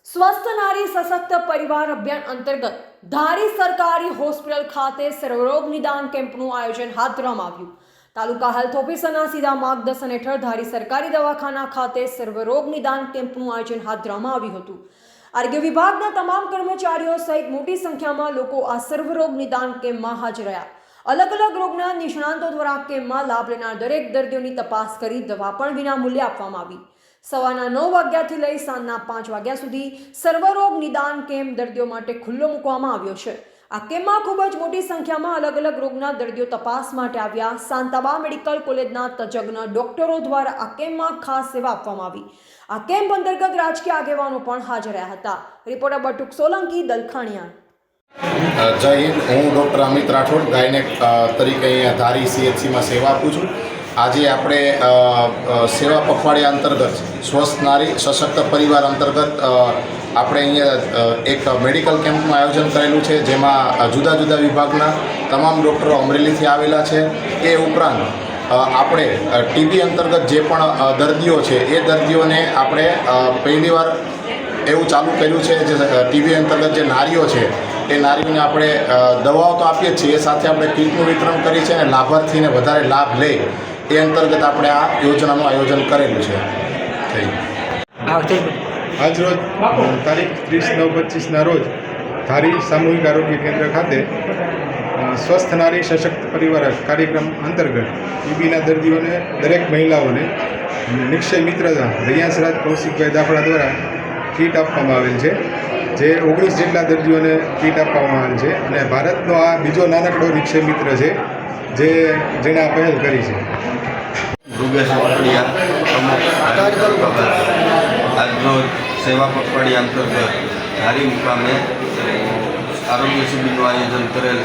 સ્વસ્થ નારી સશક્ત પરિવાર અભિયાન અંતર્ગત ધારી સરકારી હોસ્પિટલ ખાતે સર્વરોગ નિદાન કેમ્પનું આયોજન હાથ ધરવામાં આવ્યું। તાલુકા હેલ્થ ઓફિસરના સીધા માર્ગદર્શન હેઠળ ધારી સરકારી દવાખાના ખાતે સર્વરોગ નિદાન કેમ્પનું આયોજન હાથ ધરવામાં આવ્યું હતું। આરોગ્ય વિભાગના તમામ કર્મચારીઓ સહિત મોટી સંખ્યામાં લોકો આ સર્વરોગ નિદાન કેમ્પમાં હાજર રહ્યા। અલગ અલગ રોગના નિષ્ણાંતો દ્વારા કેમ્પમાં લાભ લેનાર દરેક દર્દીઓની તપાસ કરી દવા પણ વિના મૂલ્યે આપવામાં આવી। સવારના 9 વાગ્યાથી લઈ સાંજના 5 વાગ્યા સુધી સર્વરોગ નિદાન કેમ્પ દર્દીઓ માટે ખુલ્લો મૂકવામાં આવ્યો છે। આ કેમ્પમાં ખૂબ જ મોટી સંખ્યામાં અલગ અલગ રોગના દર્દીઓ તપાસ માટે આવ્યા। શાંતાબા મેડિકલ કોલેજના તજજ્ઞ ડોક્ટરો દ્વારા આ કેમ્પમાં ખાસ સેવા આપવામાં આવી। આ કેમ્પ અંતર્ગત રાજકીય આગેવાનો પણ હાજર રહ્યા હતા। રિપોર્ટર બટુક સોલંકી, દલખાણિયા। જય હિન્દ। હું ડૉક્ટર અમિત રાઠોડ ગાયનેક તરીકે અહીંયા ધારી CHCમાં સેવા આપું છું। આજે આપણે સેવા પખવાડિયા અંતર્ગત સ્વસ્થ નારી સશક્ત પરિવાર અંતર્ગત આપણે અહીંયા એક મેડિકલ કેમ્પનું આયોજન કરેલું છે, જેમાં જુદા જુદા વિભાગના તમામ ડૉક્ટરો અમરેલીથી આવેલા છે। એ ઉપરાંત આપણે ટીબી અંતર્ગત જે પણ દર્દીઓ છે એ દર્દીઓને આપણે પહેલીવાર એવું ચાલુ કર્યું છે, જે ટીબી અંતર્ગત જે નારીઓ છે એ નારીઓને આપણે દવાઓ તો આપીએ જ છીએ, એ સાથે આપણે કીટનું વિતરણ કરી છે અને લાભાર્થીને વધારે લાભ લે એ અંતર્ગત આપણે આ યોજનાનું આયોજન કરેલું છે। આજરોજ તારીખ 30/9/25ના રોજ ધારી સામૂહિક આરોગ્ય કેન્દ્ર ખાતે સ્વસ્થ નારી સશક્ત પરિવાર કાર્યક્રમ અંતર્ગત ટીબીના દર્દીઓને દરેક મહિલાઓને નિક્ષય મિત્રતા રૈયાસરાજ કૌશિકભાઈ દાફડા દ્વારા કીટ આપવામાં આવેલ છે, જે 19 જેટલા દર્દીઓને કીટ આપવામાં આવેલ છે અને ભારતનો આ બીજો નાનકડો નિક્ષય મિત્ર છે જેણે આ પહેલ કરી છે। આજરોજ સેવા પખવાડિયા અંતર્ગત ધારી મુકામે આરોગ્ય શિબિરનું આયોજન કરેલ,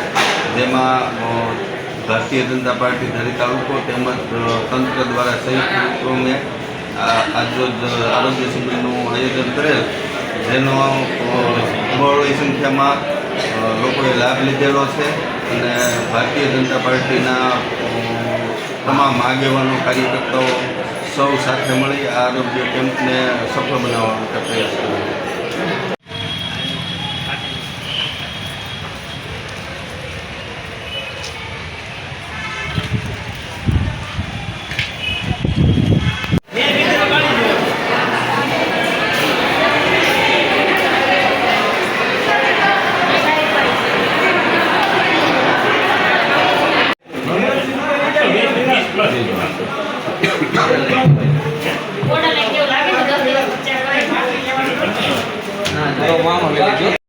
જેમાં ભારતીય જનતા પાર્ટી ધારી તાલુકો તેમજ તંત્ર દ્વારા સંયુક્ત ઉપક્રમે આજરોજ આરોગ્ય શિબિરનું આયોજન કરેલ, જેનો બહોળી સંખ્યામાં લોકોએ લાભ લીધેલો છે અને ભારતીય જનતા પાર્ટીના તમામ આગેવાનો કાર્યકર્તાઓ સૌ સાથે મળી આ આરોગ્ય કેમ્પને સફળ બનાવવા માટે પ્રયાસ કર્યો।